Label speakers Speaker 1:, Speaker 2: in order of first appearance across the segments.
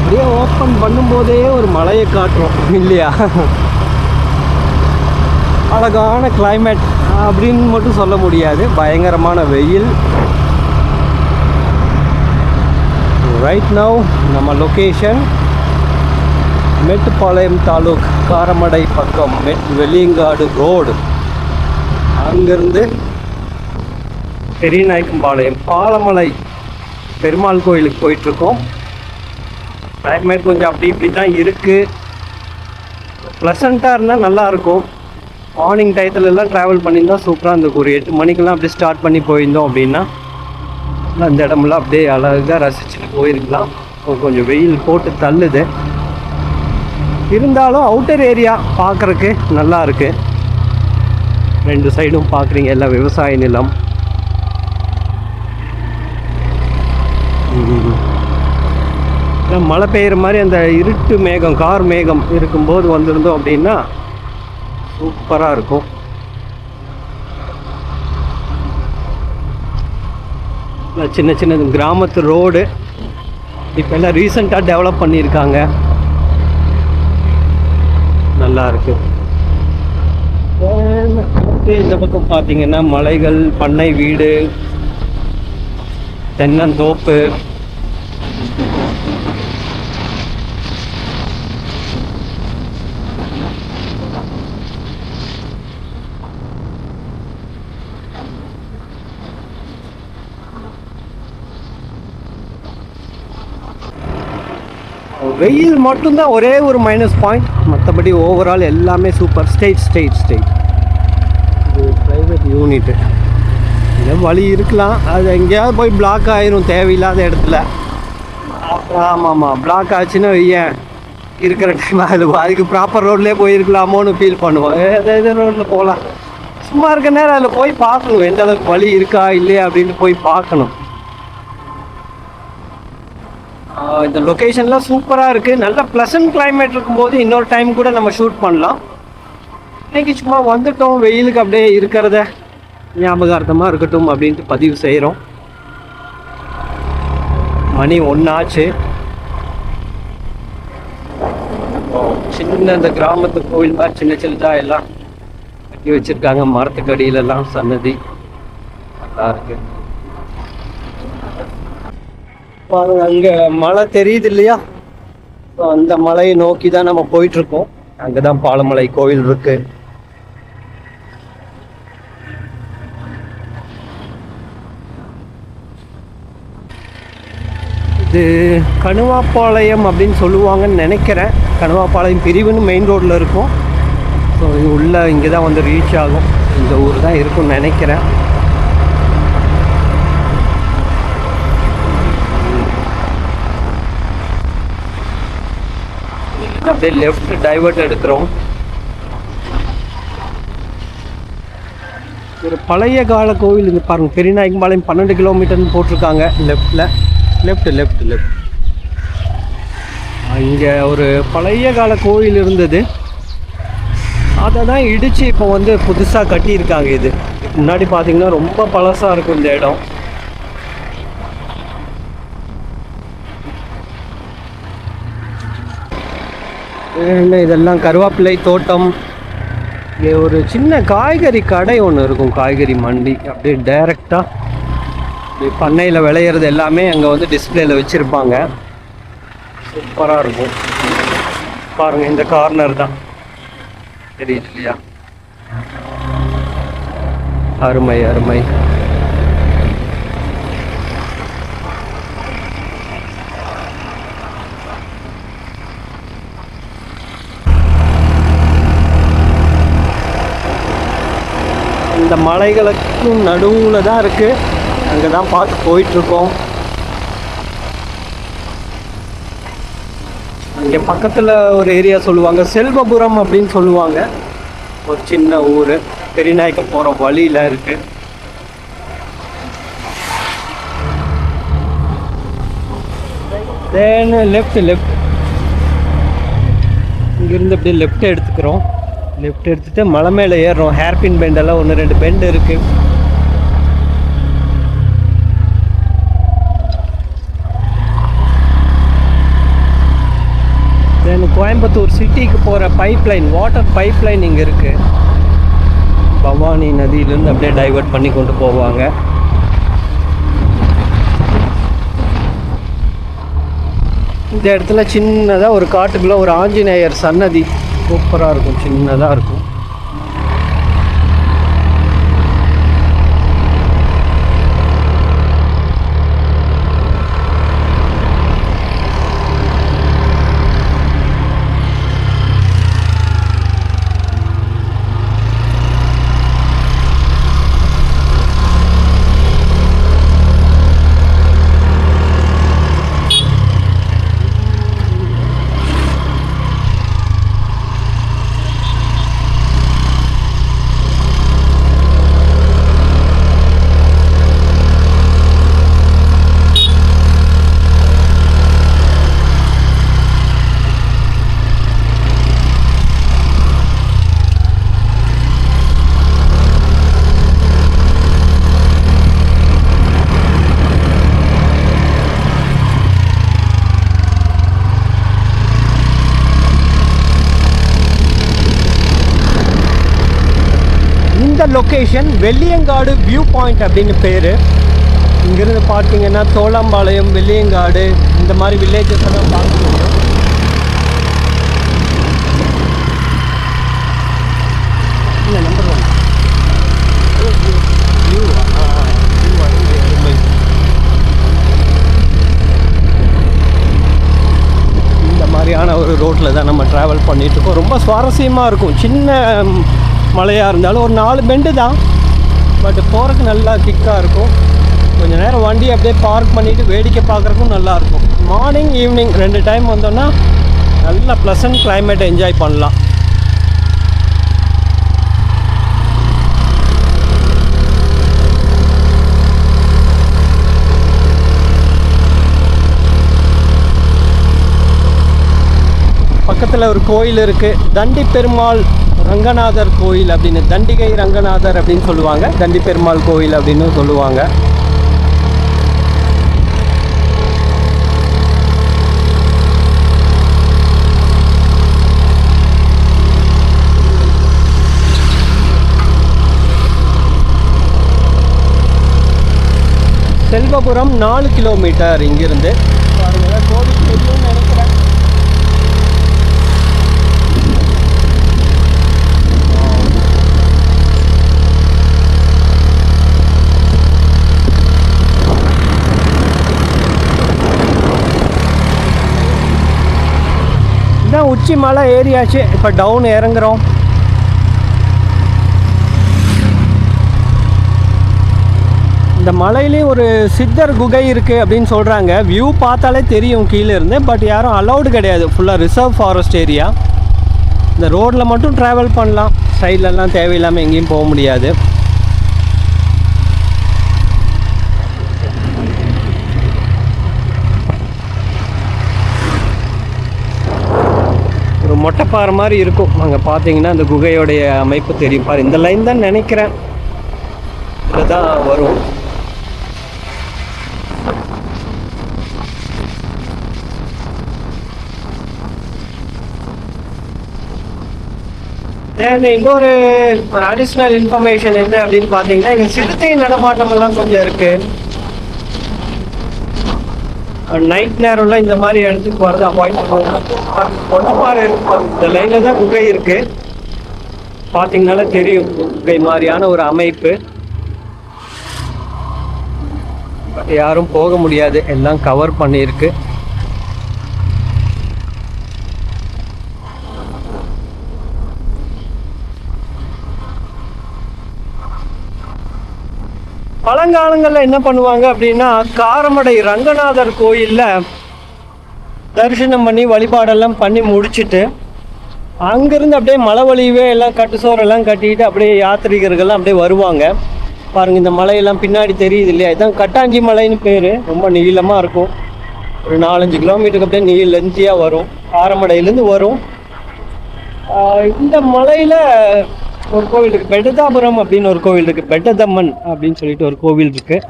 Speaker 1: அப்படியே ஓப்பன் பண்ணும்போதே ஒரு மலையை காட்டுறோம் இல்லையா? அழகான கிளைமேட் அப்படின்னு மட்டும் சொல்ல முடியாது, பயங்கரமான வெயில். ரைட் நவ் நம்ம லொக்கேஷன் மேட்டுப்பாளையம் தாலுக், காரமடை பக்கம், வெள்ளியங்காடு ரோடு. அங்கேருந்து பெரியநாயக்கம்பாளையம் பாலமலை பெருமாள் கோயிலுக்கு போயிட்டுருக்கோம். கிளைமேட் கொஞ்சம் அப்படி இப்படி தான் இருக்குது. ப்ளசண்ட்டாக இருந்தால் நல்லாயிருக்கும். மார்னிங் டயத்துலலாம் ட்ராவல் பண்ணியிருந்தால் சூப்பராக இருந்திருக்கும். ஒரு 8 மணிக்கெல்லாம் அப்படியே ஸ்டார்ட் பண்ணி போயிருந்தோம் அப்படின்னா அந்த இடமெல்லாம் அப்படியே அழகாக ரசிச்சுட்டு போயிருக்கலாம். கொஞ்சம் வெயில் போட்டு தள்ளுது, இருந்தாலும் அவுட்டர் ஏரியா பார்க்குறக்கு நல்லா இருக்குது. 2 சைடும் பார்க்குறீங்க, எல்லாம் விவசாய நிலம். மழை பெய்கிற மாதிரி அந்த இருட்டு மேகம், கார் மேகம் இருக்கும்போது வந்திருந்தோம் அப்படின்னா சூப்பராக இருக்கும். சின்ன சின்ன கிராமத்து ரோடு இப்போ எல்லாம் ரீசெண்டாக டெவலப் பண்ணியிருக்காங்க, நல்லா இருக்கு. இந்த பக்கம் பார்த்தீங்கன்னா மலைகள், பண்ணை வீடு, தென்னந்தோப்பு. வெயில் மட்டும்தான் ஒரே ஒரு மைனஸ் பாயிண்ட், மற்றபடி ஓவரால் எல்லாமே சூப்பர். ஸ்டேட் இது ப்ரைவேட் யூனிட்டு. இதே வழி இருக்கலாம், அது எங்கேயாவது போய் பிளாக் ஆயிரும் தேவையில்லாத இடத்துல. ஆமாம், பிளாக் ஆச்சுன்னா ஏன் இருக்கிற டைம் அதுக்கு ப்ராப்பர் ரோட்லேயே போயிருக்கலாமோன்னு ஃபீல் பண்ணுவோம். எது ரோட்டில் போகலாம், சும்மா இருக்க நேரம் அதில் போய் பார்க்கணும் எந்த அளவுக்கு வழி இருக்கா இல்லையா அப்படின்னு போய் பார்க்கணும். இந்த லொக்கேஷன்லாம் சூப்பராக இருக்குது. நல்ல ப்ளசன்ட் கிளைமேட் இருக்கும்போது இன்னொரு டைம் கூட நம்ம ஷூட் பண்ணலாம். இன்றைக்கி சும்மா வந்துட்டோம், வெயிலுக்கு அப்படியே இருக்கிறத ஞாபகார்த்தமாக இருக்கட்டும் அப்படின்ட்டு பதிவு செய்கிறோம். மணி 1 ஆச்சு. சின்ன இந்த கிராமத்து கோவில் மாதிரி சின்ன சின்னதாக எல்லாம் கட்டி வச்சுருக்காங்க, மரத்துக்கு அடியிலெல்லாம் சன்னதி நல்லா இருக்குது. பாருங்க, அங்கே மலை தெரியுது இல்லையா? அந்த மலையை நோக்கி தான் நம்ம போயிட்டுருக்கோம். அங்கே தான் பாலமலை கோவில் இருக்கு. இது கணுவாப்பாளையம் அப்படின்னு சொல்லுவாங்கன்னு நினைக்கிறேன். கணுவாப்பாளையம் பிரிவுன்னு மெயின் ரோட்டில் இருக்கும். ஸோ இது உள்ள இங்கே தான் வந்து ரீச் ஆகும். இந்த ஊர் தான் இருக்கும்னு நினைக்கிறேன். அப்படியே லெஃப்ட் டைவர்ட் எடுக்கிறோம். ஒரு பழைய கால கோவில் இது பாருங்க, பெரியநாயக்கம்பாளையம் 12 கிலோமீட்டர்னு போட்டிருக்காங்க. லெஃப்ட் இங்கே ஒரு பழைய கால கோவில் இருந்தது, அதை தான் இடித்து இப்போ வந்து புதுசாக கட்டியிருக்காங்க. இது முன்னாடி பார்த்தீங்கன்னா ரொம்ப பழசாக இருக்கும் இந்த இடம். இதெல்லாம் கருவேப்பிலை தோட்டம். இங்கே ஒரு சின்ன காய்கறி கடை ஒன்று இருக்கும், காய்கறி மண்டி. அப்படியே டைரெக்டாக பண்ணையில் விளையிறது எல்லாமே அங்கே வந்து டிஸ்பிளேல வச்சுருப்பாங்க. சூப்பராக இருக்கும். பாருங்கள், இந்த கார்னர் தான் தெரியுது இல்லையா? அருமை. இந்த மலைகளுக்கும் நடுவில் தான் இருக்குது. அங்கே தான் பார்த்து போயிட்டுருக்கோம். இங்கே பக்கத்தில் ஒரு ஏரியா சொல்லுவாங்க, செல்வபுரம் அப்படின்னு சொல்லுவாங்க. ஒரு சின்ன ஊர், பெரியநாயக்கம் போகிற வழியில் இருக்குது. தென் லெஃப்ட் இங்கேருந்து அப்படியே லெஃப்ட் எடுத்துக்கிறோம். லெஃப்ட் எடுத்துகிட்டு மலை மேலே ஏறுறோம். ஹேர்பின் பெண்டெல்லாம் 1-2 பெண்டு இருக்குது. கோயம்புத்தூர் சிட்டிக்கு போகிற பைப்லைன், வாட்டர் பைப்லைன் இங்கே இருக்குது. பவானி நதியிலேருந்து அப்படியே டைவர்ட் பண்ணி கொண்டு போவாங்க. இந்த இடத்துல சின்னதாக ஒரு காட்டுக்குள்ளே ஒரு ஆஞ்சநேயர் சன்னதி சூப்பராக இருக்கும், சின்னதாக இருக்கும். லொக்கேஷன் வெள்ளியங்காடு வியூ பாயிண்ட் அப்படின்னு பேர். இங்கிருந்து பார்த்தீங்கன்னா தோளம்பாளையம், வெள்ளியங்காடு இந்த மாதிரி வில்லேஜஸ் எல்லாம் பார்க்க முடியும். இல்லை நம்பர் 1 இந்த மாதிரியான ஒரு ரோட்டில் தான் நம்ம ட்ராவல் பண்ணிகிட்ருக்கோம். ரொம்ப சுவாரஸ்யமாக இருக்கும். சின்ன மழையாக இருந்தாலும் ஒரு 4 பெண்டு தான், பட் போகிறதுக்கு நல்லா கிக்காக இருக்கும். கொஞ்சம் நேரம் வண்டி அப்படியே பார்க் பண்ணிவிட்டு வேடிக்கை பார்க்குறதுக்கும் நல்லாயிருக்கும். மார்னிங் ஈவினிங் 2 டைம் வந்தோன்னா நல்லா ப்ளசன்ட் கிளைமேட்டை என்ஜாய் பண்ணலாம். பக்கத்தில் ஒரு கோயில் இருக்குது, தண்டி பெருமாள் ரங்கநாதர் கோயில் அப்படின்னு, தண்டிகை ரங்கநாதர் அப்படின்னு சொல்லுவாங்க, தண்டி பெருமாள் கோயில் அப்படின்னு சொல்லுவாங்க. செல்வபுரம் 4 கிலோமீட்டர் இங்கிருந்து. பாருங்க, கோவில் தெரியும்னு நினைக்கிறேன். இதான் உச்சி மலை ஏறியாச்சு. இப்போ டவுன் இறங்குறோம். இந்த மலையிலேயும் ஒரு சித்தர் குகை இருக்குது அப்படின்னு சொல்கிறாங்க. வியூ பார்த்தாலே தெரியும் கீழே இருந்து, பட் யாரும் அலௌடு கிடையாது. ஃபுல்லாக ரிசர்வ் ஃபாரஸ்ட் ஏரியா. இந்த ரோட்டில் மட்டும் ட்ராவல் பண்ணலாம், சைட்லலாம் தேவையில்லாமல் எங்கேயும் போக முடியாது. ஒரு மொட்டைப்பாறை மாதிரி இருக்கும். அங்கே பார்த்தீங்கன்னா அந்த குகையோடைய அமைப்பு தெரியும். பாரு, இந்த லைன் தான் நினைக்கிறேன், இதுதான் வரும். இன்னொரு அடிஷ்னல் இன்ஃபர்மேஷன் என்ன அப்படின்னு பார்த்தீங்கன்னா, இங்கே சிறுத்தை நடமாட்டம் எல்லாம் கொஞ்சம் இருக்குது. நைட் நேரம்லாம் இந்த மாதிரி இடத்துக்கு வரது அவாய்ட் பண்ணுவோம். பொன்னப்பாறை இருக்கும், இந்த லைனில் தான் குகை இருக்குது. பார்த்தீங்கனால தெரியும் குகை மாதிரியான ஒரு அமைப்பு. பட் யாரும் போக முடியாது, எல்லாம் கவர் பண்ணியிருக்கு. பழங்காலங்களில் என்ன பண்ணுவாங்க அப்படின்னா, காரமடை ரங்கநாதர் கோயிலில் தரிசனம் பண்ணி வழிபாடெல்லாம் பண்ணி முடிச்சுட்டு அங்கேருந்து அப்படியே மலை வழியவே எல்லாம் கட்டுசோரெல்லாம் கட்டிட்டு அப்படியே யாத்திரிகர்கள்லாம் அப்படியே வருவாங்க. பாருங்கள், இந்த மலையெல்லாம் பின்னாடி தெரியுது இல்லையா, இதுதான் கட்டாஞ்சி மலைன்னு பேர். ரொம்ப நீளமாக இருக்கும், ஒரு 4-5 கிலோமீட்டருக்கு அப்படியே லென்த்தியாக வரும். காரமடையிலேருந்து வரும். இந்த மலையில் ஒரு கோவில் இருக்குது, பெட்டதாபுரம் அப்படின்னு ஒரு கோவில் இருக்குது, பெட்டதம்மன் அப்படின்னு சொல்லிட்டு ஒரு கோவில் இருக்குது.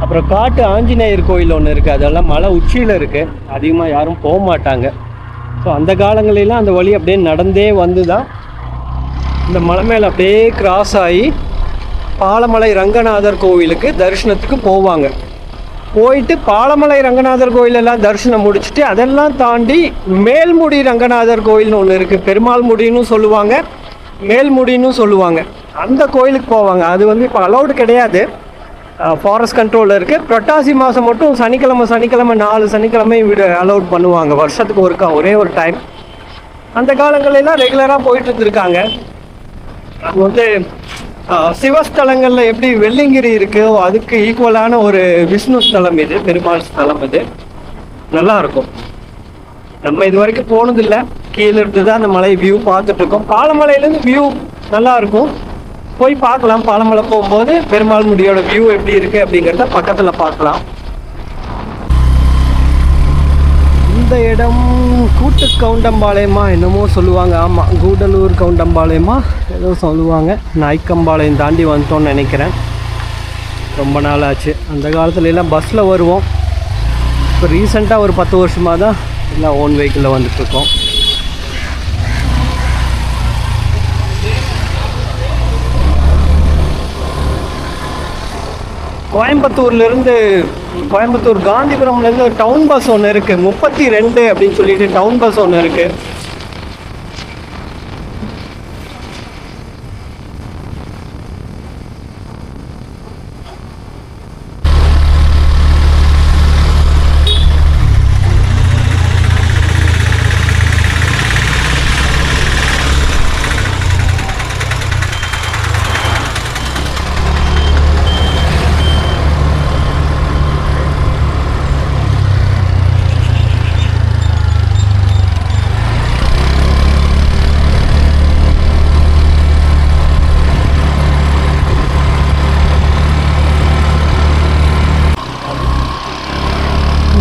Speaker 1: அப்புறம் காட்டு ஆஞ்சநேயர் கோயில் ஒன்று இருக்குது, அதெல்லாம் மலை உச்சியில் இருக்குது. அதிகமாக யாரும் போக மாட்டாங்க. ஸோ அந்த காலங்களிலாம் அந்த வழி அப்படியே நடந்தே வந்து தான் இந்த மலை மேலே அப்படியே கிராஸ் ஆகி பாலமலை ரங்கநாதர் கோவிலுக்கு தரிசனத்துக்கு போவாங்க. போயிட்டு பாலமலை ரங்கநாதர் கோயிலெல்லாம் தரிசனம் முடிச்சுட்டு அதெல்லாம் தாண்டி மேல்முடி ரங்கநாதர் கோயில்னு ஒன்று இருக்குது. பெருமாள் முடின்னு சொல்லுவாங்க, மேல்முடின்னு சொல்லுவாங்க. அந்த கோயிலுக்கு போவாங்க. அது வந்து இப்போ அலௌடு கிடையாது, ஃபாரஸ்ட் கண்ட்ரோலில் இருக்குது. புரட்டாசி மாதம் மட்டும் சனிக்கிழமை 4 சனிக்கிழமை அலௌட் பண்ணுவாங்க, வருஷத்துக்கு ஒரே ஒரு டைம். அந்த காலங்களெல்லாம் ரெகுலராக போயிட்டு இருந்திருக்காங்க. அது வந்து சிவஸ்தலங்களில் எப்படி வெள்ளிங்கிரி இருக்கோ அதுக்கு ஈக்குவலான ஒரு விஷ்ணு ஸ்தலம் இது, பெருமாள் ஸ்தலம் இது. நல்லாயிருக்கும். நம்ம இது வரைக்கும் போனதில்லை, கீழே இருந்து தான் அந்த மலை வியூ பார்த்துட்ருக்கோம். பாலமலையிலேருந்து வியூ நல்லாயிருக்கும், போய் பார்க்கலாம். பாலமலை போகும்போது பெருமாள் முடியோட வியூ எப்படி இருக்குது அப்படிங்கிறத பக்கத்தில் பார்க்கலாம். இந்த இடம் கூட்டு கவுண்டம்பாளையமா என்னமோ சொல்லுவாங்க. ஆமாம், கூடலூர் கவுண்டம்பாளையமா ஏதோ சொல்லுவாங்க. நாய்க்கம்பாளையம் தாண்டி வந்துட்டோன்னு நினைக்கிறேன். ரொம்ப நாள் ஆச்சு. அந்த காலத்துலலாம் பஸ்ஸில் வருவோம். இப்போ ரீசெண்டாக ஒரு 10 வருஷமாக தான் எல்லாம் ஓன் வெஹிக்கிளில் வந்துட்டுருக்கோம். கோயம்புத்தூர் காந்திபுரம்லேருந்து டவுன் பஸ் ஒன்று இருக்குது, 32 அப்படின்னு சொல்லிட்டு டவுன் பஸ் ஒன்று இருக்குது.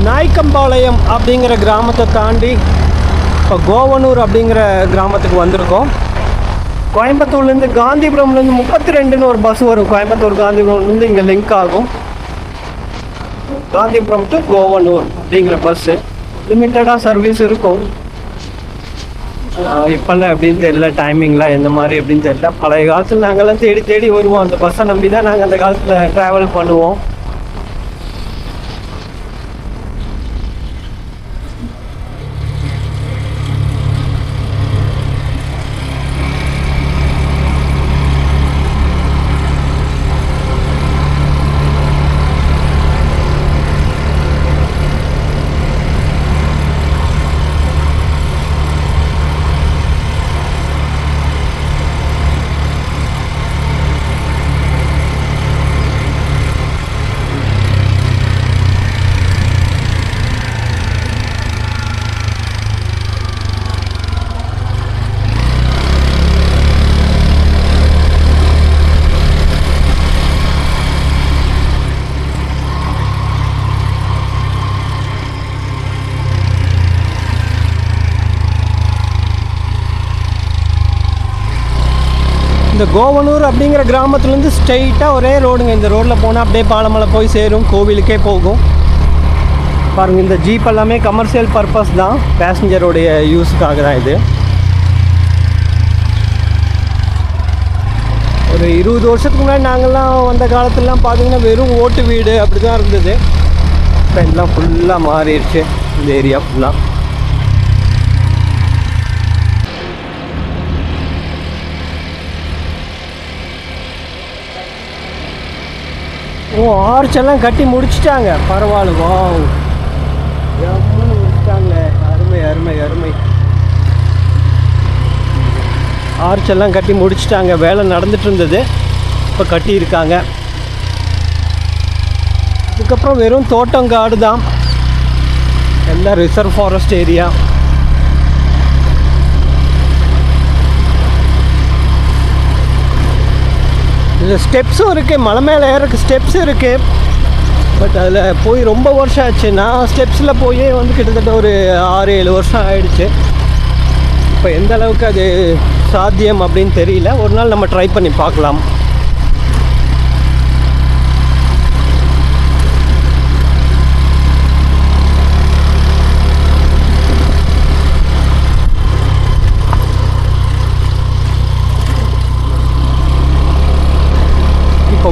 Speaker 1: நாய்க்கம்பாளையம் அப்படிங்கிற கிராமத்தை தாண்டி இப்போ கோவனூர் அப்படிங்கிற கிராமத்துக்கு வந்திருக்கோம். கோயம்புத்தூர்லேருந்து காந்திபுரம்லேருந்து 32ன்னு ஒரு பஸ் வரும். கோயம்புத்தூர் காந்திபுரம்லேருந்து இங்கே லிங்க் ஆகும். காந்திபுரம் டு கோவனூர் அப்படிங்கிற பஸ்ஸு லிமிட்டடாக சர்வீஸ் இருக்கும். இப்போல்லாம் எப்படின்னு தெரியல, டைமிங்லாம் எந்த மாதிரி அப்படின்னு தெரியல. பழைய காலத்தில் நாங்கள்லாம் தேடி வருவோம். அந்த பஸ்ஸை நம்பி தான் நாங்கள் அந்த காலத்தில் ட்ராவல் பண்ணுவோம். இந்த கோவனூர் அப்படிங்கிற கிராமத்துலேருந்து ஸ்ட்ரெயிட்டாக ஒரே ரோடுங்க. இந்த ரோட்டில் போனால் அப்படியே பாலமலை போய் சேரும், கோவிலுக்கே போகும். பாருங்கள், இந்த ஜீப் எல்லாமே கமர்ஷியல் பர்பஸ் தான், பேசஞ்சருடைய யூஸுக்காக தான் இது. ஒரு 20 வருஷத்துக்கு முன்னாடி நாங்கள்லாம் வந்த காலத்துலலாம் பார்த்தீங்கன்னா வெறும் ஓட்டு வீடு அப்படி தான் இருந்தது. இப்போ எல்லாம் ஃபுல்லாக மாறிடுச்சு இந்த ஏரியா ஃபுல்லாக. ஓ, ஆர்ச்செல்லாம் கட்டி முடிச்சிட்டாங்க, பரவாயில்ல. வா, முடிச்சிட்டாங்களே, அருமை அருமை அருமை. ஆர்ச்செல்லாம் கட்டி முடிச்சிட்டாங்க, வேலை நடந்துட்டு இருந்தது, இப்போ கட்டியிருக்காங்க. அதுக்கப்புறம் வெறும் தோட்டம் காடு தான், எல்லாம் ரிசர்வ் ஃபாரஸ்ட் ஏரியா. இதில் ஸ்டெப்ஸும் இருக்குது, மலை மேலே ஏறக்கு ஸ்டெப்ஸ் இருக்குது. பட் அதில் போய் ரொம்ப வருஷம் ஆச்சு. நான் ஸ்டெப்ஸில் போய் வந்து கிட்டத்தட்ட ஒரு 6-7 வருஷம் ஆகிடுச்சு. இப்போ எந்த அளவுக்கு அது சாத்தியம் அப்படின்னு தெரியல. ஒரு நாள் நம்ம ட்ரை பண்ணி பார்க்கலாம்.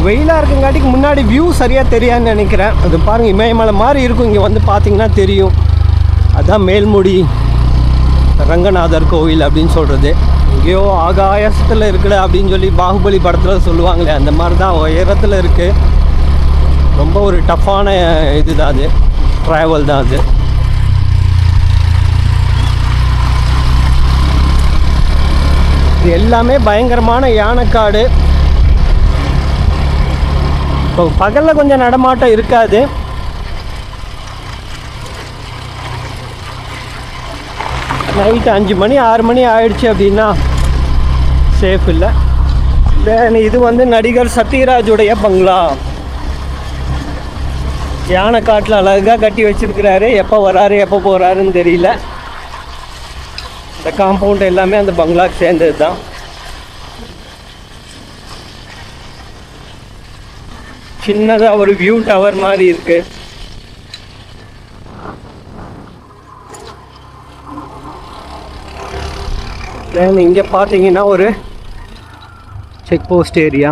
Speaker 1: வெயிலாக இருக்குங்காட்டிக்கு முன்னாடி வியூ சரியாக தெரியாதுன்னு நினைக்கிறேன். அது பாருங்கள், இமயமலை மாதிரி இருக்கும். இங்கே வந்து பார்த்தீங்கன்னா தெரியும். அதுதான் மேல்முடி ரங்கநாதர் கோவில் அப்படின்னு சொல்கிறது. எங்கேயோ ஆகாயத்தில் இருக்குல்ல அப்படின்னு சொல்லி பாகுபலி படத்தில் சொல்லுவாங்களே, அந்த மாதிரி தான் உயரத்தில் இருக்குது. ரொம்ப ஒரு டஃப்பான இது தான் அது, ட்ராவல் தான் அது. இது எல்லாமே பயங்கரமான யானைக்காடு. இப்போ பகலில் கொஞ்சம் நடமாட்டம் இருக்காது. நைட்டு 5 மணி 6 மணி ஆயிடுச்சு அப்படின்னா சேஃப் இல்லை. தென் இது வந்து நடிகர் சத்யராஜுடைய பங்களா. யானை காட்டில் அழகாக கட்டி வச்சிருக்கிறாரு. எப்போ வராரு எப்போ போகிறாருன்னு தெரியல. இந்த காம்பவுண்ட் எல்லாமே அந்த பங்களாக்கு சேர்ந்தது தான். சின்னதாக ஒரு வியூ டவர் மாதிரி இருக்கு. தென் இங்கே பார்த்தீங்கன்னா ஒரு செக் போஸ்ட் ஏரியா.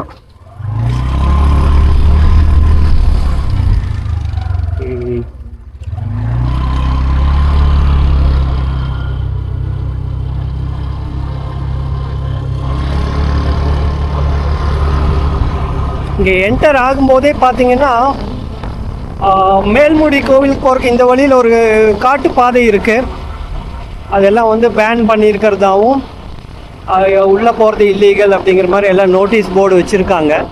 Speaker 1: இங்கே என்டர் ஆகும்போதே பார்த்தீங்கன்னா மேல்முடி கோவிலுக்கு போகிறக்கு இந்த வழியில் ஒரு காட்டு பாதை இருக்குது. அதெல்லாம் வந்து பேன் பண்ணியிருக்கிறதாவும் உள்ளே போகிறது இல்லீகல் அப்படிங்கிற மாதிரி எல்லாம் நோட்டீஸ் போர்டு வச்சுருக்காங்க.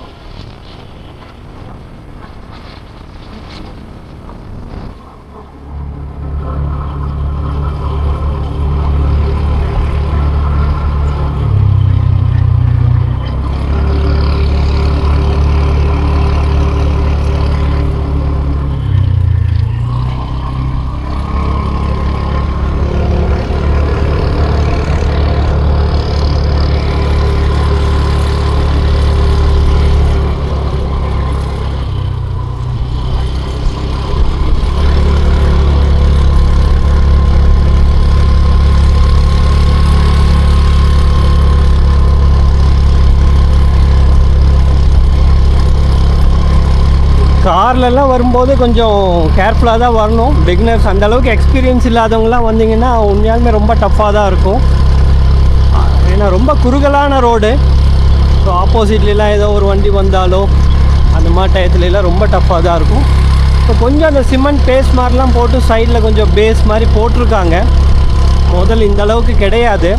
Speaker 1: கார்லெல்லாம் வரும்போது கொஞ்சம் கேர்ஃபுல்லாக தான் வரணும். பிகினர்ஸ், அந்தளவுக்கு எக்ஸ்பீரியன்ஸ் இல்லாதவங்களாம் வந்தீங்கன்னா உண்மையாலுமே ரொம்ப டஃப்பாக தான் இருக்கும். ஏன்னா ரொம்ப குறுகலான ரோடு. ஸோ ஆப்போசிட்லாம் ஏதோ ஒரு வண்டி வந்தாலோ அந்த மாதிரி டயத்துலலாம் ரொம்ப டஃப்பாக தான் இருக்கும். ஸோ கொஞ்சம் அந்த சிமெண்ட் பேஸ் மாதிரிலாம் போட்டு சைடில் கொஞ்சம் பேஸ் மாதிரி போட்டிருக்காங்க. முதல்ல இந்த அளவுக்கு கிடையாது.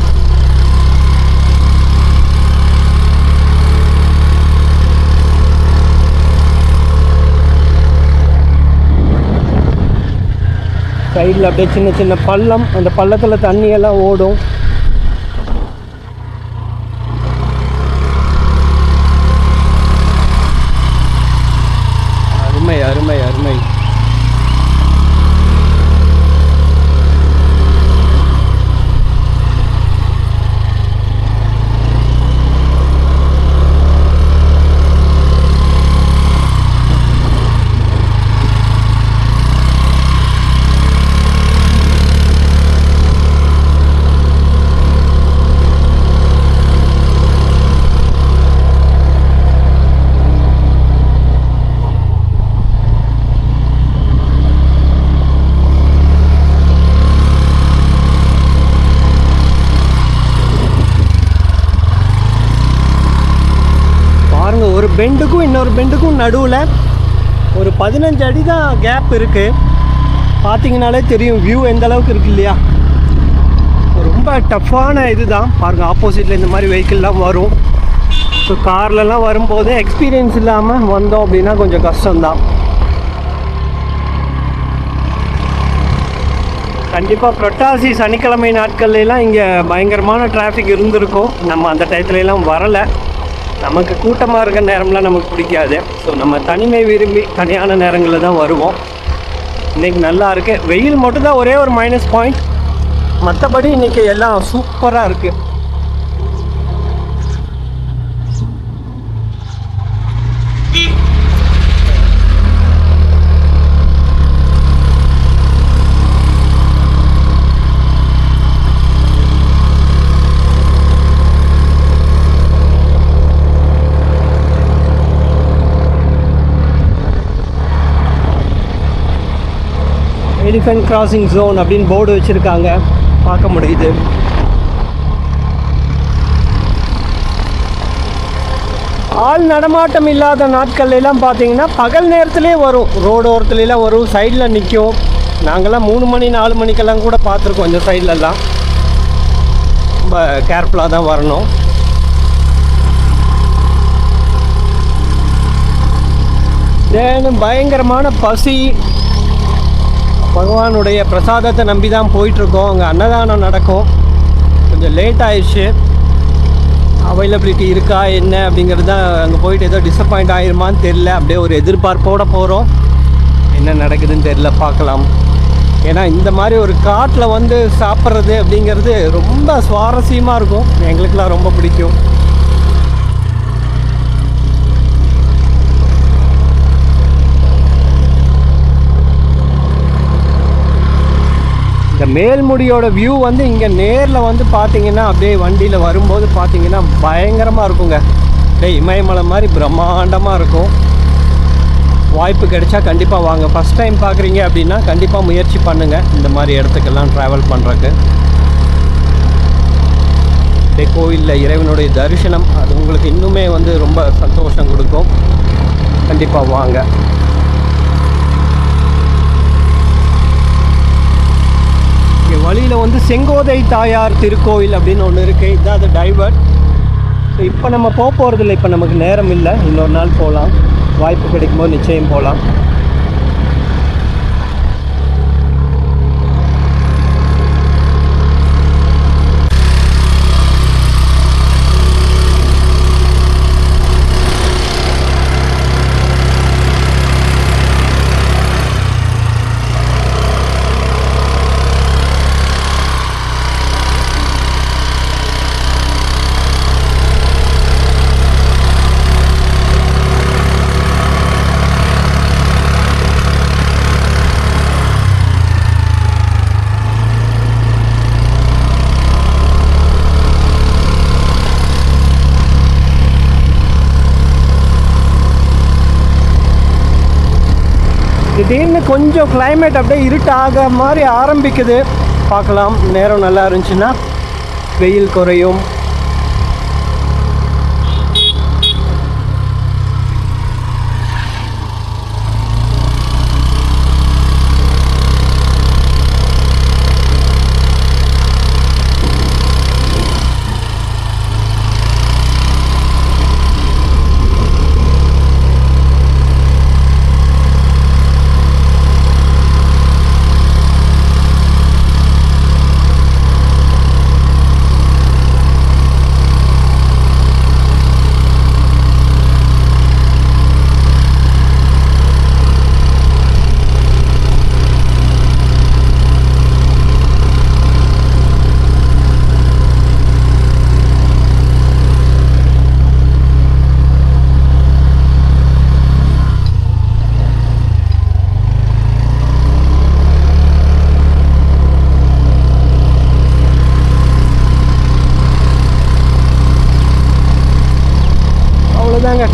Speaker 1: சைடில் அப்படியே சின்ன சின்ன பள்ளம், அந்த பள்ளத்தில் தண்ணியெல்லாம் ஓடும். அருமை அருமை அருமை. ஒரு பெண்டுக்கும் இன்னொரு பெண்டுக்கும் நடுவில் ஒரு 15 அடி தான் கேப் இருக்குது. பார்த்தீங்கனாலே தெரியும் வியூ எந்த அளவுக்கு இருக்குது இல்லையா. ரொம்ப டஃப்பான இது தான் பாருங்கள். ஆப்போசிட்டில் இந்த மாதிரி வெஹிக்கிள்லாம் வரும். ஸோ கார்லலாம் வரும்போது எக்ஸ்பீரியன்ஸ் இல்லாமல் வந்தோம் அப்படின்னா கொஞ்சம் கஷ்டம்தான். கண்டிப்பாக புரட்டாசி சனிக்கிழமை நாட்கள்லாம் இங்கே பயங்கரமான டிராஃபிக் இருந்திருக்கும். நம்ம அந்த டயத்துலலாம் வரலை. நமக்கு கூட்டமாக இருக்கிற நேரம்லாம் நமக்கு பிடிக்காது. ஸோ நம்ம தனிமை விரும்பி தனியான நேரங்களில் தான் வருவோம். இன்றைக்கி நல்லா இருக்குது. வெயில் மட்டும்தான் ஒரே ஒரு மைனஸ் பாயிண்ட். மற்றபடி இன்றைக்கி எல்லாம் சூப்பராக இருக்குது. எலிஃபென்ட் கிராசிங் ஜோன் அப்படின்னு போர்டு வச்சுருக்காங்க, பார்க்க முடியுது. ஆள் நடமாட்டம் இல்லாத நாட்கள் எல்லாம் பார்த்தீங்கன்னா பகல் நேரத்துலேயே வரும், ரோடு ஓரத்துலலாம் வரும், சைடில் நிற்கும். நாங்கள்லாம் 3 மணி 4 மணிக்கெல்லாம் கூட பார்த்துருக்கோம். இந்த சைட்லலாம் ரொம்ப கேர்ஃபுல்லாக தான் வரணும். தேனும் பயங்கரமான பசி, பகவானுடைய பிரசாதத்தை நம்பி தான் போயிட்டுருக்கோம். அங்கே அன்னதானம் நடக்கும், கொஞ்சம் லேட் ஆயிடுச்சு. அவைலபிலிட்டி இருக்கா என்ன அப்படிங்கிறது தான், அங்கே போயிட்டு ஏதோ டிசப்பாயிண்ட் ஆகிருமான்னு தெரில. அப்படியே ஒரு எதிர்பார்ப்போடு போகிறோம், என்ன நடக்குதுன்னு தெரில, பார்க்கலாம். ஏன்னா இந்த மாதிரி ஒரு காட்டில் வந்து சாப்பிட்றது அப்படிங்கிறது ரொம்ப சுவாரஸ்யமாக இருக்கும், எங்களுக்கெல்லாம் ரொம்ப பிடிக்கும். இந்த மேல்முடியோட வியூ வந்து இங்கே நேரில் வந்து பார்த்தீங்கன்னா, அப்படியே வண்டியில் வரும்போது பார்த்தீங்கன்னா பயங்கரமாக இருக்குங்க. அப்படியே இமயமலை மாதிரி பிரம்மாண்டமாக இருக்கும். வாய்ப்பு கிடைச்சா கண்டிப்பாக வாங்க. ஃபஸ்ட் டைம் பார்க்குறீங்க அப்படின்னா கண்டிப்பாக முயற்சி பண்ணுங்கள் இந்த மாதிரி இடத்துக்கெல்லாம் ட்ராவல் பண்ணுறக்கு. அப்படியே கோயிலில் இறைவனுடைய தரிசனம் அது உங்களுக்கு இன்னுமே வந்து ரொம்ப சந்தோஷம் கொடுக்கும். கண்டிப்பாக வாங்க. இங்கே வழியில் வந்து செங்கோதை தாயார் திருக்கோயில் அப்படின்னு ஒன்று இருக்குது. இதுதான் அது டைவர்ட். ஸோ இப்போ நம்ம போகிறதில்ல, இப்போ நமக்கு நேரம் இல்லை. இன்னொரு நாள் போகலாம், வாய்ப்பு கிடைக்கும்போது நிச்சயம் போகலாம். திடீர்னு கொஞ்சம் கிளைமேட் அப்படியே இருட்டாக மாதிரி ஆரம்பிக்குது. பார்க்கலாம், நேரம் நல்லா இருந்துச்சுன்னா வெயில் குறையும்.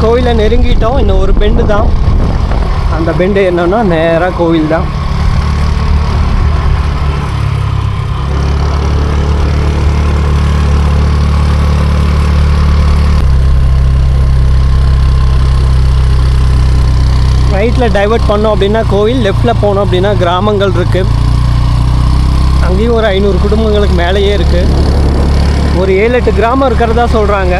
Speaker 1: கோயிலை நெருங்கிட்டோம். இன்னும் ஒரு பெண்டு தான். அந்த பெண்டு என்னன்னா நேராக கோவில் தான். ரைட்டில் டைவர்ட் பண்ணோம் அப்படின்னா கோயில், லெஃப்டில் போனோம் அப்படின்னா கிராமங்கள் இருக்குது. அங்கேயும் ஒரு 500 குடும்பங்களுக்கு மேலேயே இருக்குது. ஒரு 7-8 கிராமம் இருக்கிறதா சொல்கிறாங்க.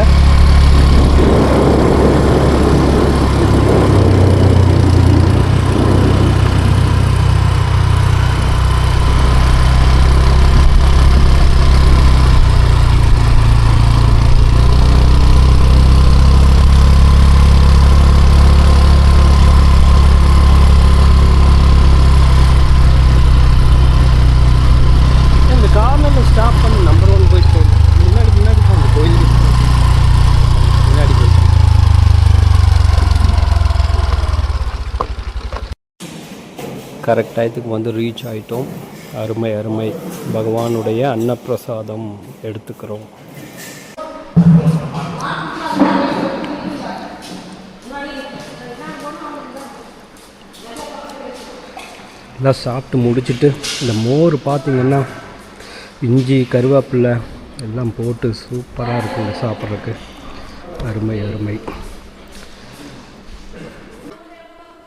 Speaker 1: கரெக்ட் டயத்துக்கு வந்து ரீச் ஆகிட்டோம். அருமை அருமை. பகவானுடைய அன்னப்பிரசாதம் எடுத்துக்கிறோம். எல்லாம் சாப்பிட்டு முடிச்சுட்டு இந்த மோர் பார்த்திங்கன்னா இஞ்சி கருவேப்பிலை எல்லாம் போட்டு சூப்பராக இருக்குங்க சாப்பிட்றதுக்கு. அருமை அருமை.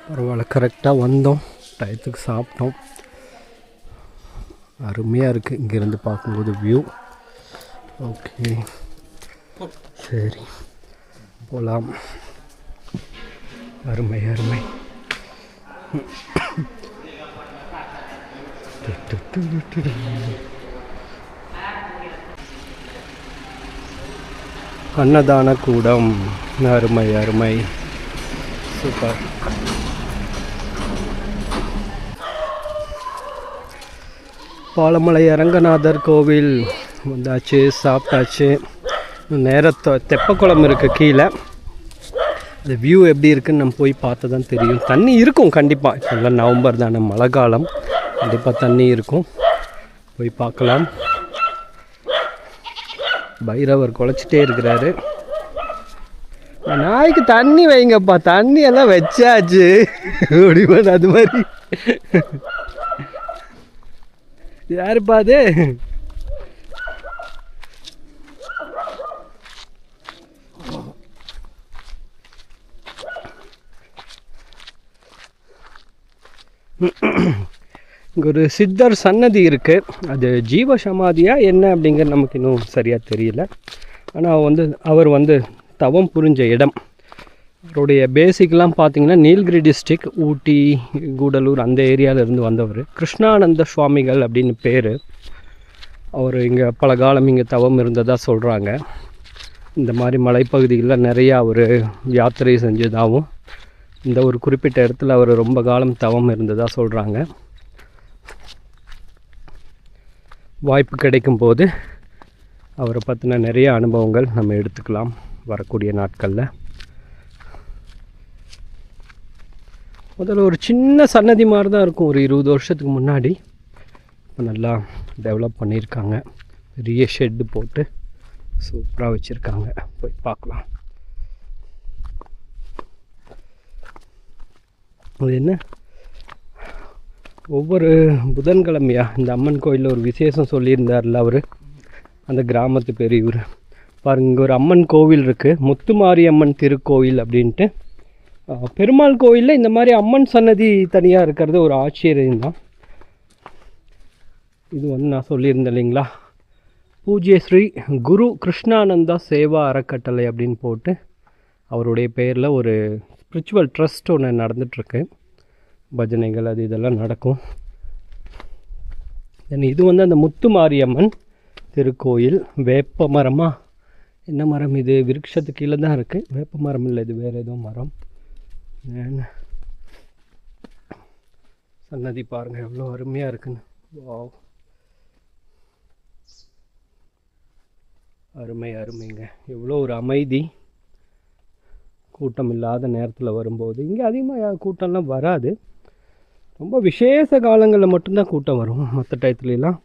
Speaker 1: பரவாயில்ல, கரெக்டாக வந்தோம், டயத்துக்கு சாப்பிட்டோம். அருமையாக இருக்குது இங்கேருந்து பார்க்கும்போது வியூ. ஓகே சரி போகலாம். அருமை அருமை. அன்னதான கூடம். அருமை அருமை. சூப்பர். பாலமலை அரங்கநாதர் கோவில் வந்தாச்சு, சாப்பிட்டாச்சு. நேரத்தை தெப்பக்குளம் இருக்குது கீழே. அந்த வியூ எப்படி இருக்குன்னு நம்ம போய் பார்த்து தான் தெரியும். தண்ணி இருக்கும் கண்டிப்பாக, இப்போல்லாம் நவம்பர் தானே, மழை காலம், கண்டிப்பாக தண்ணி இருக்கும். போய் பார்க்கலாம். பைரவர் குலைச்சிட்டே இருக்கிறாரு. நாய்க்கு தண்ணி வைங்கப்பா, தண்ணி எல்லாம் வச்சாச்சு அப்படிமா. அது மாதிரி யாருப்பா அது? இங்கே ஒரு சித்தர் சன்னதி இருக்குது. அது ஜீவ சமாதியா என்ன அப்படிங்கிறது நமக்கு இன்னும் சரியாக தெரியல. ஆனால் அவர் தவம் புரிஞ்ச இடம். அவருடைய பேசிக்லாம் பார்த்திங்கன்னா நீலகிரி டிஸ்ட்ரிக், ஊட்டி, கூடலூர் அந்த ஏரியாவிலேருந்து வந்தவர். கிருஷ்ணானந்த சுவாமிகள் அப்படின்னு பேர். அவர் இங்கே பல காலம் இங்கே தவம் இருந்ததாக சொல்கிறாங்க. இந்த மாதிரி மலைப்பகுதிகளில் நிறையா அவர் யாத்திரை செஞ்சதாகவும், இந்த ஒரு குறிப்பிட்ட இடத்துல அவர் ரொம்ப காலம் தவம் இருந்ததாக சொல்கிறாங்க. வாய்ப்பு கிடைக்கும் போது அவரை பற்றின நிறைய அனுபவங்கள் நம்ம எடுத்துக்கலாம் வரக்கூடிய நாட்களில். முதல்ல ஒரு சின்ன சன்னதி மாதிரி தான் இருக்கும் ஒரு 20 வருஷத்துக்கு முன்னாடி. இப்போ நல்லா டெவலப் பண்ணியிருக்காங்க. பெரிய ஷெட்டு போட்டு சூப்பராக வச்சுருக்காங்க. போய் பார்க்கலாம். அது என்ன, ஒவ்வொரு புதன்கிழமையா இந்த அம்மன் கோயிலில் ஒரு விசேஷம் சொல்லியிருந்தார்ல அவர், அந்த கிராமத்து பெரியவர். பாருங்க, இங்கே ஒரு அம்மன் கோவில் இருக்குது, முத்துமாரியம்மன் திருக்கோயில் அப்படின்ட்டு. பெருமாள் கோயிலில் இந்த மாதிரி அம்மன் சன்னதி தனியாக இருக்கிறது ஒரு ஆச்சரியம்தான். இது நான் சொல்லியிருந்தேன் இல்லைங்களா, பூஜ்ய ஸ்ரீ குரு கிருஷ்ணானந்தா சேவா அறக்கட்டளை அப்படின்னு போட்டு அவருடைய பெயரில் ஒரு ஸ்பிரிச்சுவல் ட்ரஸ்ட் ஒன்று நடந்துகிட்ருக்கு. பஜனைகள் அது இதெல்லாம் நடக்கும். தென் இது அந்த முத்துமாரியம்மன் திருக்கோயில். வேப்ப மரமா என்ன மரம் இது? விருட்சத்துக்கு கீழே தான் இருக்குது. வேப்ப மரம் இல்லை, இது வேறு ஏதோ மரம். சன்னதி பாருங்கள் எவ்வளோ அருமையாக இருக்குன்னு. வாவ், அருமை அருமைங்க. எவ்வளோ ஒரு அமைதி. கூட்டம் இல்லாத நேரத்தில் வரும்போது, இங்கே அதிகமாக கூட்டம்லாம் வராது. ரொம்ப விசேஷ காலங்களில் மட்டும்தான் கூட்டம் வரும். மற்ற டயத்துலலாம்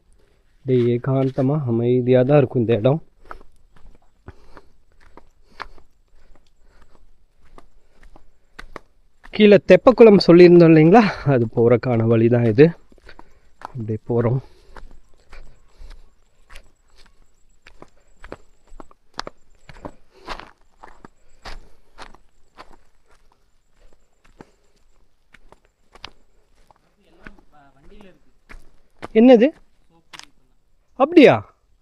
Speaker 1: அப்படியே ஏகாந்தமாக அமைதியாக தான் இருக்கும் இந்த இடம். கீழே தெப்பக்குளம் சொல்லியிருந்தோம் இல்லைங்களா, அது போகிறக்கான வழி தான் இது. அப்படியே போகிறோம். என்னது அப்படியா?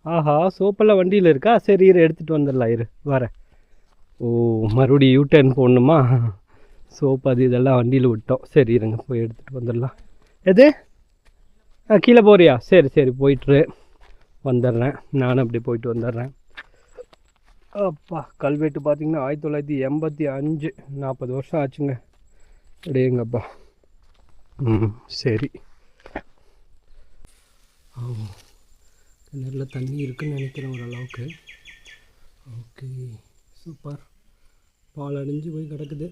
Speaker 1: ஆஹா, சோப்பெல்லாம் வண்டியில் இருக்கா? சரி இரு, எடுத்துகிட்டு வந்துடலாம். வரேன். ஓ, மறுபடியும் யூட்டர்ன் போடணுமா? சோப்பு அது இதெல்லாம் வண்டியில் விட்டோம். சரி இருங்க, போய் எடுத்துகிட்டு வந்துடலாம். எது? கீழே போறியா? சரி சரி, போயிட்டு வந்துடுறேன். நானும் அப்படி போயிட்டு வந்துடுறேன். அப்பா, கல்வெட்டு பார்த்திங்கன்னா 1985, 40 வருஷம் ஆச்சுங்க. அப்படியேங்கப்பா. சரி. கிணறுல தண்ணி இருக்குன்னு நினைக்கிறேன் ஓரளவுக்கு. Okay, super. பால் அடிஞ்சு போய் கிடக்குது.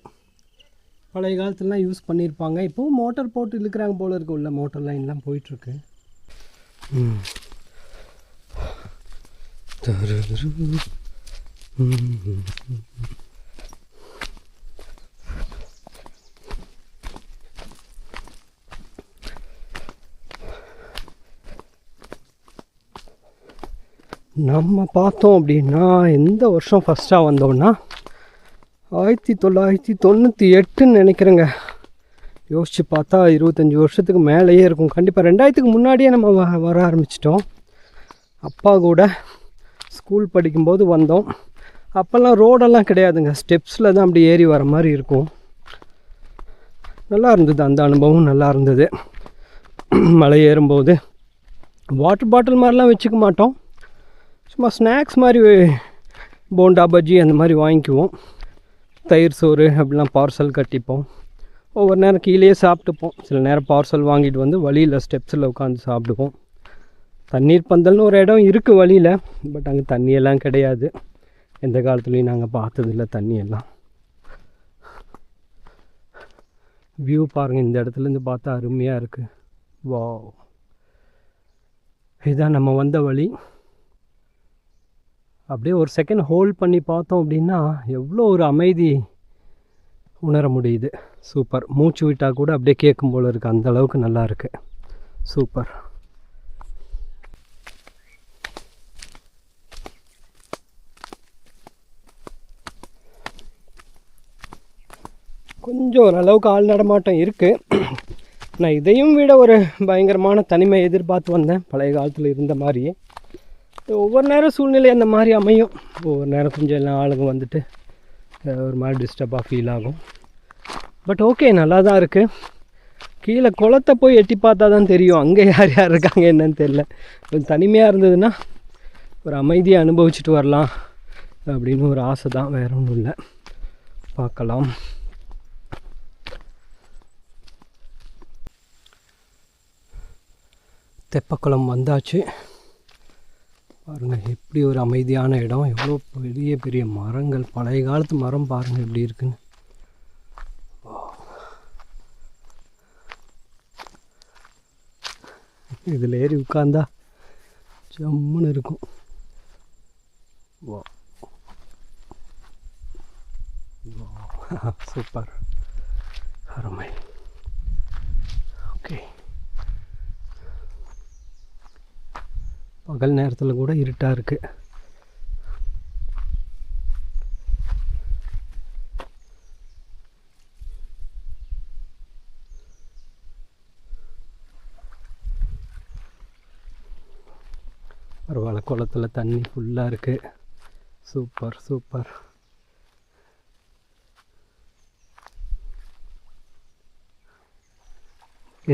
Speaker 1: பழைய காலத்துலலாம் யூஸ் பண்ணியிருப்பாங்க. இப்போவும் மோட்டர் போட்டு இழுக்கிறாங்க போல இருக்கு. உள்ள மோட்டர் லைன்லாம் போயிட்டுருக்கு. நம்ம பார்த்தோம் அப்படின்னா எந்த வருஷம் ஃபஸ்ட்டாக வந்தோம்னா 1998ன்னு நினைக்கிறேங்க. யோசித்து பார்த்தா 25 வருஷத்துக்கு மேலேயே இருக்கும். கண்டிப்பாக 2000க்கு முன்னாடியே நம்ம வர ஆரம்பிச்சிட்டோம். அப்பா கூட ஸ்கூல் படிக்கும்போது வந்தோம். அப்போல்லாம் ரோடெல்லாம் கிடையாதுங்க, ஸ்டெப்ஸில் தான் அப்படி ஏறி வர மாதிரி இருக்கும். நல்லா இருந்தது, அந்த அனுபவம் நல்லா இருந்தது. மலை ஏறும்போது வாட்டர் பாட்டில் மாதிரிலாம் வச்சுக்க மாட்டோம், சும்மா ஸ்நாக்ஸ் மாதிரி போண்டா பஜ்ஜி அந்த மாதிரி வாங்கிக்குவோம். தயிர் சோறு அப்படிலாம் பார்சல் கட்டிப்போம். ஒவ்வொரு நேரம் கீழேயே சாப்பிட்டுப்போம். சில நேரம் பார்சல் வாங்கிட்டு வந்து வழியில் ஸ்டெப்ஸில் உட்காந்து சாப்பிடுவோம். தண்ணீர் பந்தல்னு ஒரு இடம் இருக்குது வழியில், பட் அங்கே தண்ணியெல்லாம் கிடையாது. எந்த காலத்துலேயும் நாங்கள் பார்த்ததில்ல தண்ணியெல்லாம். வியூ பாருங்கள், இந்த இடத்துலேருந்து பார்த்தா அருமையாக இருக்குது. வாவ், இதுதான் நம்ம வந்த வழி. அப்படியே ஒரு செகண்ட் ஹோல்ட் பண்ணி பார்த்தோம் அப்படின்னா எவ்வளோ ஒரு அமைதி உணர முடியுது. சூப்பர், மூச்சு விட்டால் கூட அப்படியே கேட்கும் போல் இருக்குது, அந்த அளவுக்கு நல்லா இருக்குது. சூப்பர். கொஞ்சம் ஓரளவுக்கு ஆள் நடமாட்டம் இருக்குது. நான் இதையும் விட ஒரு பயங்கரமான தனிமை எதிர்பார்த்து வந்தேன், பழைய காலத்தில் இருந்த மாதிரியே. ஒவ்வொரு நேரம் சூழ்நிலை அந்த மாதிரி அமையும். ஒவ்வொரு நேரம் கொஞ்சம் எல்லாம் ஆளுங்க வந்துட்டு ஒரு மாதிரி டிஸ்டர்பாக ஃபீல் ஆகும். பட் ஓகே, நல்லா தான் இருக்குது. கீழே குளத்தை போய் எட்டி பார்த்தா தான் தெரியும் அங்கே யார் யார் இருக்காங்க என்னன்னு தெரில. கொஞ்சம் தனிமையாக இருந்ததுன்னா ஒரு அமைதியை அனுபவிச்சுட்டு வரலாம் அப்படின்னு ஒரு ஆசை தான், வேற ஒன்றும் இல்லை. பார்க்கலாம். தெப்பக்குளம் வந்தாச்சு. பாருங்கள் எப்படி ஒரு அமைதியான இடம், எவ்வளோ பெரிய பெரிய மரங்கள், பழைய காலத்து மரம் பாருங்கள் எப்படி இருக்குன்னு. இதில் ஏறி உட்காந்தா ஜம்முன்னு இருக்கும். வா, சூப்பர், அருமை. ஓகே, பகல் நேரத்தில் கூட இருட்டாக இருக்குது. பரவாயில்ல, குளத்தில் தண்ணி ஃபுல்லாக இருக்குது. Super super.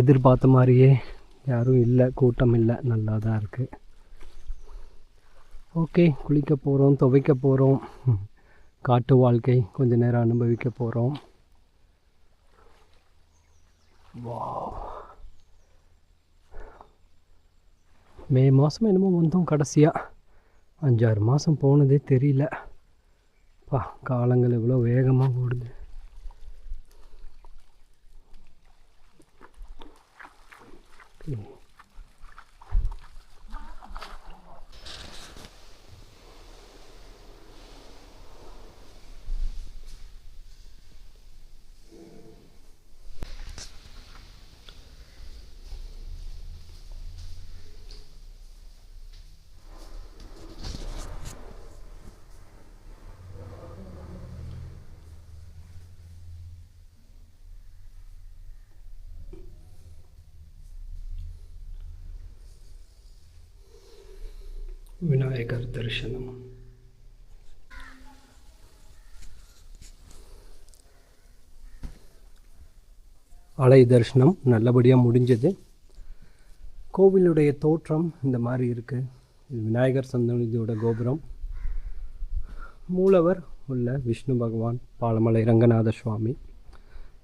Speaker 1: எதிர்பார்த்த மாதிரியே யாரும் இல்லை, கூட்டம் இல்லை, நல்லா தான் இருக்குது. ஓகே, குளிக்க போகிறோம், துவைக்க போகிறோம், காட்டு வாழ்க்கை கொஞ்ச நேரம் அனுபவிக்க போகிறோம். வாவ், மே மாதம் என்னமோ வந்தோம் கடைசியாக. 5-6 மாதம் போனதே தெரியல. காலங்கள் எவ்வளோ வேகமாக ஓடுது. விநாயகர் தரிசனம். அலை தரிசனம் நல்லபடியாக முடிஞ்சது. கோவிலுடைய தோற்றம் இந்த மாதிரி இருக்குது. இது விநாயகர் சன்னதியோட கோபுரம். மூலவர் உள்ள விஷ்ணு பகவான், பாலமலை ரங்கநாத சுவாமி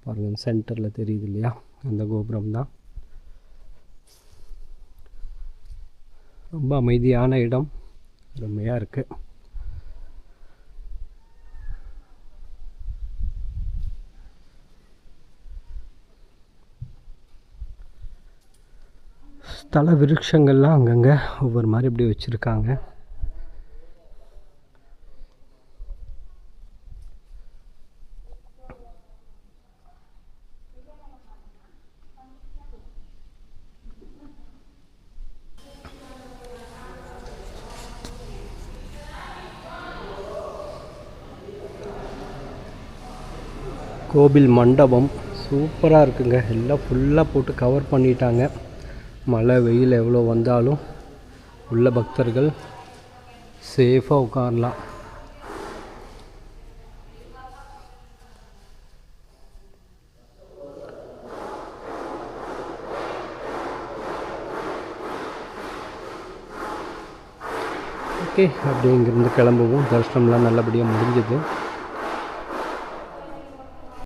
Speaker 1: பாருங்கள் சென்டரில் தெரியுது இல்லையா, அந்த கோபுரம் தான். ரொம்ப அமைதியான இடம், அருமையாக இருக்குது. ஸ்தல விருட்சங்கள்லாம் அங்கங்கே ஒவ்வொரு மாதிரி இப்படி வச்சுருக்காங்க. கோவில் மண்டபம் சூப்பராக இருக்குங்க. எல்லாம் ஃபுல்லாக போட்டு கவர் பண்ணிட்டாங்க. மழை வெயில் எவ்வளோ வந்தாலும் உள்ள பக்தர்கள் சேஃபாக உட்காரலாம். ஓகே, அப்படி இங்கேருந்து கிளம்புவோம். தரிசனம்லாம் நல்லபடியாக முடிஞ்சது.